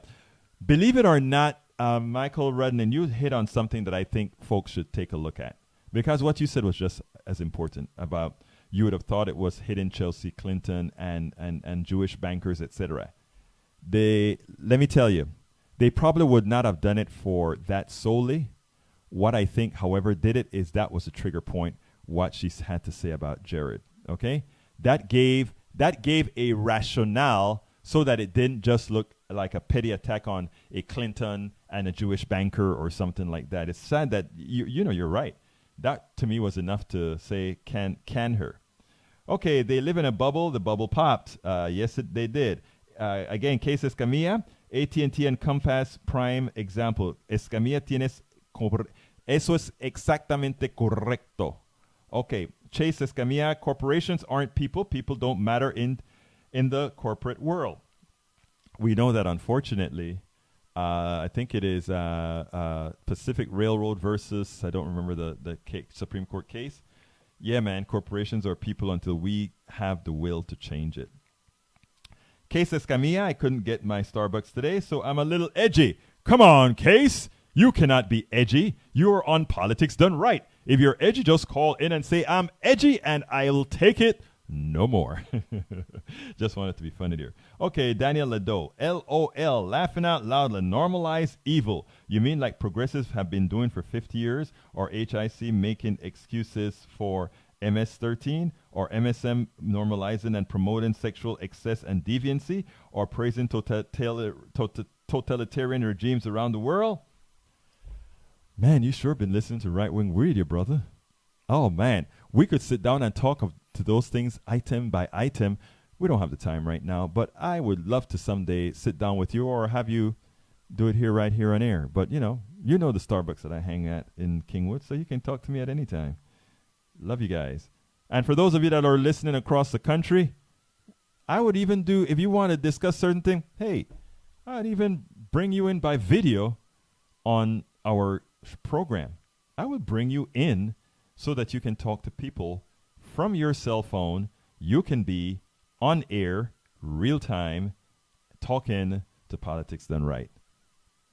Believe it or not, Michael Rudnan, you hit on something that I think folks should take a look at. Because what you said was just as important about you would have thought it was hidden Chelsea Clinton and Jewish bankers, etc. Let me tell you, they probably would not have done it for that solely. What I think, however, did it is that was a trigger point, what she had to say about Jared. Okay? That gave a rationale so that it didn't just look like a petty attack on a Clinton and a Jewish banker or something like that. It's sad that, you're right. That, to me, was enough to say, can her. Okay, they live in a bubble. The bubble popped. Yes, they did. Again, case Escamilla, AT&T and Compass Prime example. Escamilla tienes... Eso es exactamente correcto. Okay, Chase Escamilla, corporations aren't people. People don't matter in the corporate world. We know that, unfortunately. I think it is Pacific Railroad versus, I don't remember the Supreme Court case. Yeah, man, corporations are people until we have the will to change it. Case Escamilla, I couldn't get my Starbucks today, so I'm a little edgy. Come on, Case. You cannot be edgy. You are on Politics Done Right. If you're edgy, just call in and say, I'm edgy, and I'll take it. No more. Just wanted to be funny there. Okay, Daniela Doe. LOL. Laughing out loud. Normalize evil. You mean like progressives have been doing for 50 years? Or HIC making excuses for MS-13? Or MSM normalizing and promoting sexual excess and deviancy? Or praising totalitarian regimes around the world? Man, you sure been listening to right-wing radio, brother. Oh, man. We could sit down and talk to those things item by item. We don't have the time right now, but I would love to someday sit down with you or have you do it right here on air. But, you know the Starbucks that I hang at in Kingwood, so you can talk to me at any time. Love you guys. And for those of you that are listening across the country, I would even do, if you want to discuss certain things, hey, I'd even bring you in by video on our program. I would bring you in so that you can talk to people from your cell phone. You can be on air, real time, talking to Politics Done Right.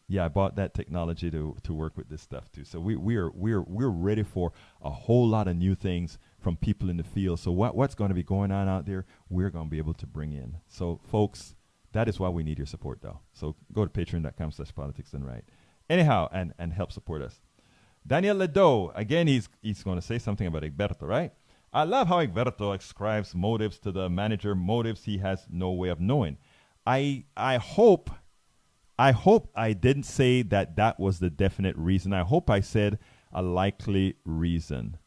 Yeah, I bought that technology to work with this stuff too. So we're ready for a whole lot of new things from people in the field. So what's going to be going on out there, we're going to be able to bring in. So folks, that is why we need your support though. So go to patreon.com/Politics Done Right. Anyhow, and help support us. Daniela Doe, again, he's going to say something about Egberto, right? I love how Egberto ascribes motives to the manager, motives he has no way of knowing. I hope I didn't say that was the definite reason. I hope I said a likely reason.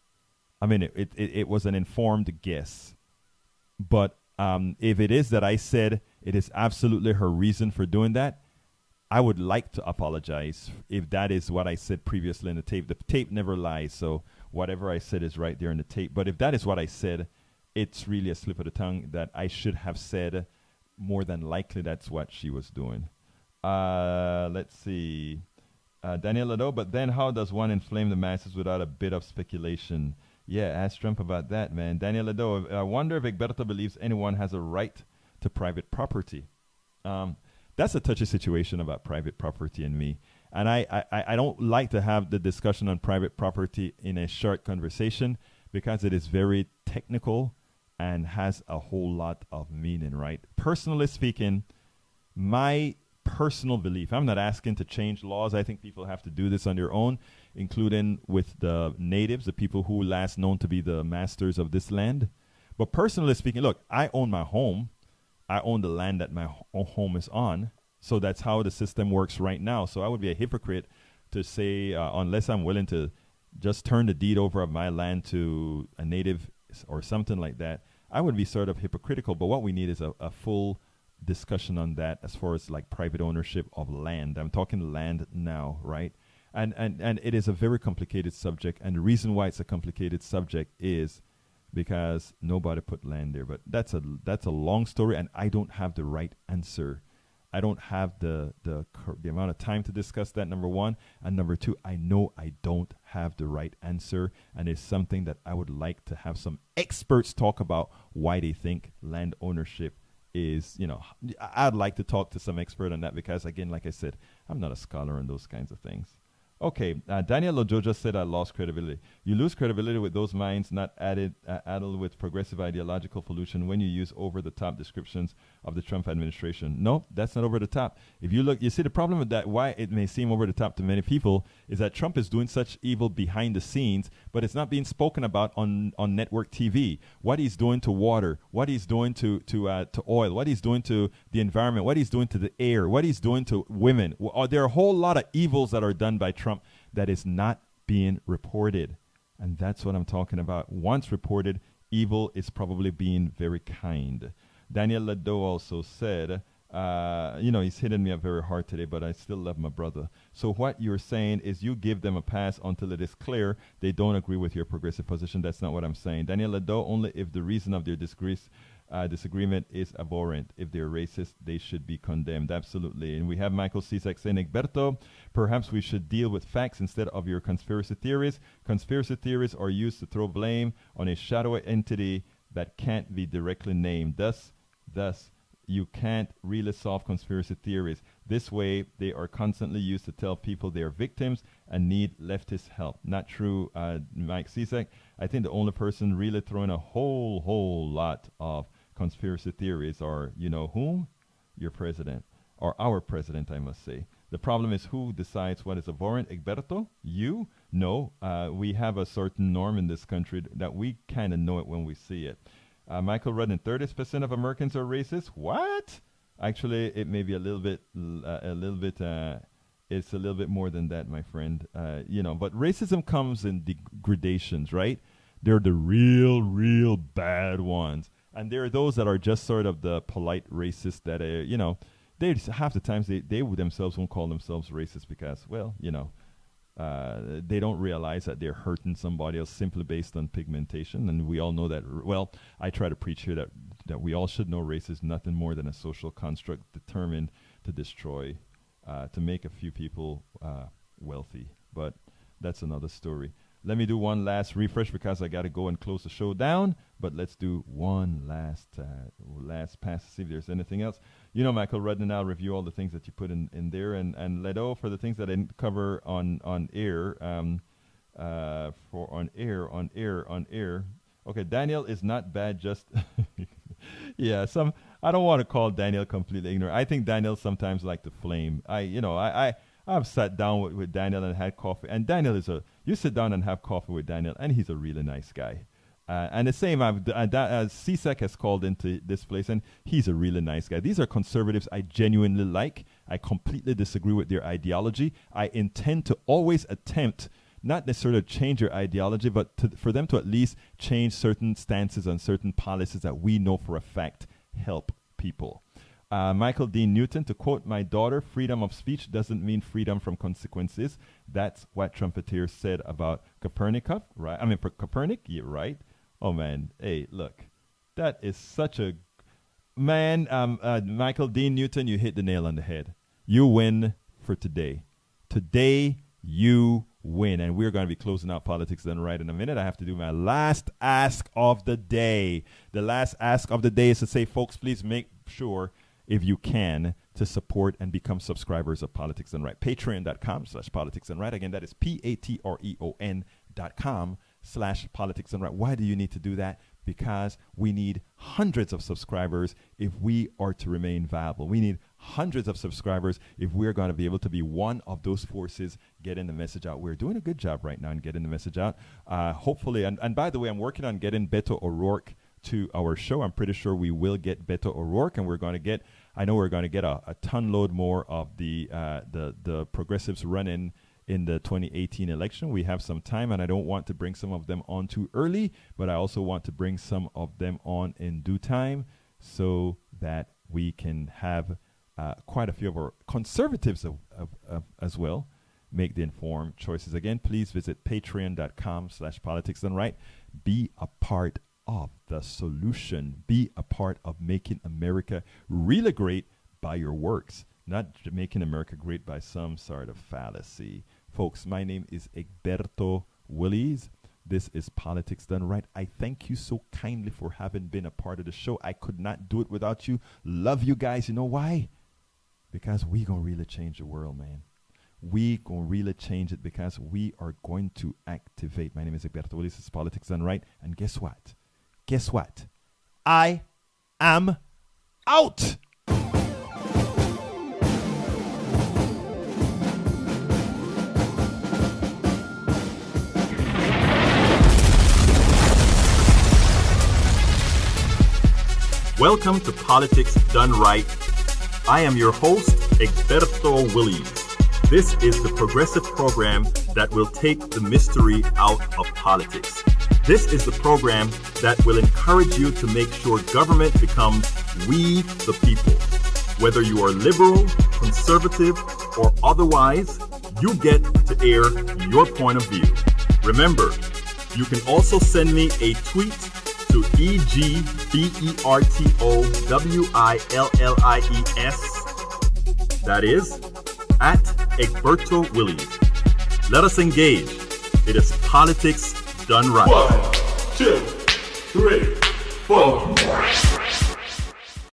I mean, it was an informed guess. But if it is that I said it is absolutely her reason for doing that, I would like to apologize if that is what I said previously in the tape. The tape never lies, so whatever I said is right there in the tape. But if that is what I said, it's really a slip of the tongue that I should have said. More than likely, that's what she was doing. Let's see. Daniela Doe, but then how does one inflame the masses without a bit of speculation? Yeah, ask Trump about that, man. Daniela Doe, I wonder if Egberto believes anyone has a right to private property. That's a touchy situation about private property and me. And I don't like to have the discussion on private property in a short conversation because it is very technical and has a whole lot of meaning, right? Personally speaking, my personal belief, I'm not asking to change laws. I think people have to do this on their own, including with the natives, the people who last known to be the masters of this land. But personally speaking, look, I own my home. I own the land that my home is on. So that's how the system works right now. So I would be a hypocrite to say, unless I'm willing to just turn the deed over of my land to a native or something like that, I would be sort of hypocritical. But what we need is a full discussion on that as far as like private ownership of land. I'm talking land now, right? And it is a very complicated subject. And the reason why it's a complicated subject is because nobody put land there. But that's a long story, and I don't have the right answer I don't have the amount of time to discuss that, number one. And number two, I know I don't have the right answer. And it's something that I would like to have some experts talk about why they think land ownership is, I'd like to talk to some expert on that because, again, like I said, I'm not a scholar on those kinds of things. Okay, Daniela Doe just said I lost credibility. You lose credibility with those minds not addled with progressive ideological pollution when you use over-the-top descriptions of the Trump administration. No, that's not over the top. If you look, you see the problem with that, why it may seem over the top to many people, is that Trump is doing such evil behind the scenes, but it's not being spoken about on network TV. What he's doing to water, what he's doing to oil, what he's doing to the environment, what he's doing to the air, what he's doing to women. There are a whole lot of evils that are done by Trump that is not being reported. And that's what I'm talking about. Once reported, evil is probably being very kind. Daniela Doe also said, he's hitting me up very hard today, but I still love my brother. So what you're saying is you give them a pass until it is clear they don't agree with your progressive position. That's not what I'm saying. Daniela Doe, only if the reason of their disagreement is abhorrent. If they're racist, they should be condemned. Absolutely. And we have Michael Cisak saying, Egberto, perhaps we should deal with facts instead of your conspiracy theories. Conspiracy theories are used to throw blame on a shadowy entity that can't be directly named. Thus, you can't really solve conspiracy theories. This way, they are constantly used to tell people they are victims and need leftist help. Not true, Mike Cisak. I think the only person really throwing a whole lot of conspiracy theories are, whom? Your president, or our president, I must say. The problem is who decides what is abhorrent. Egberto? You? No. We have a certain norm in this country that we kind of know it when we see it. Michael Rudden, 30% of Americans are racist. What? Actually, it may be it's a little bit more than that, my friend. But racism comes in gradations, right? They're the real bad ones. And there are those that are just sort of the polite racists that are, they half the times they themselves won't call themselves racist because, they don't realize that they're hurting somebody else simply based on pigmentation. And we all know that. Well, I try to preach here that we all should know race is nothing more than a social construct determined to destroy, to make a few people wealthy. But that's another story. Let me do one last refresh because I got to go and close the show down. But let's do one last pass to see if there's anything else. Michael Rudden, I'll review all the things that you put in there. And Ledo, for the things that I didn't cover on air, on air. Okay, Daniel is not bad, just... yeah, I don't want to call Daniel completely ignorant. I think Daniel sometimes like to flame. I've sat down with Daniel and had coffee. And Daniel you sit down and have coffee with Daniel, and he's a really nice guy. And the same, CSEC has called into this place, and he's a really nice guy. These are conservatives I genuinely like. I completely disagree with their ideology. I intend to always attempt, not necessarily to change their ideology, but for them to at least change certain stances on certain policies that we know for a fact help people. Michael Dean Newton, to quote my daughter, freedom of speech doesn't mean freedom from consequences. That's what Trumpeter said about Copernicus, right? I mean, Copernic, yeah, right? Oh, man. Hey, look, that is such a... Man, Michael Dean Newton, you hit the nail on the head. You win for today. Today, you win. And we're going to be closing out Politics Done Right in a minute. I have to do my last ask of the day. The last ask of the day is to say, folks, please make sure, if you can, to support and become subscribers of Politics Done Right. Patreon.com/Politics Done Right. Again, that is patreon.com/Politics Done Right. Why do you need to do that? Because we need hundreds of subscribers if we are to remain viable. We need hundreds of subscribers if we're going to be able to be one of those forces getting the message out. We're doing a good job right now in getting the message out. Hopefully, and by the way, I'm working on getting Beto O'Rourke to our show. I'm pretty sure we will get Beto O'Rourke, and we're going to get a ton load more of the progressives running in the 2018 election. We have some time, and I don't want to bring some of them on too early, but I also want to bring some of them on in due time so that we can have quite a few of our conservatives as well make the informed choices. Again, please visit patreon.com/Politics Done Right. Be a part of the solution. Be a part of making America really great by your works, not making America great by some sort of fallacy. Folks, my name is Egberto Willies. This is Politics Done Right. I thank you so kindly for having been a part of the show. I could not do it without you. Love you guys. You know why? Because we gonna really change the world, man. We gonna really change it because we are going to activate. My name is Egberto Willies. This is Politics Done Right. And guess what? Guess what? I am out. Welcome to Politics Done Right. I am your host, Egberto Willies. This is the progressive program that will take the mystery out of politics. This is the program that will encourage you to make sure government becomes we the people. Whether you are liberal, conservative, or otherwise, you get to air your point of view. Remember, you can also send me a tweet to EGBERTOWILLIES. That is, at Egberto Willies. Let us engage. It is Politics Done Right. 1, 2, 3, 4.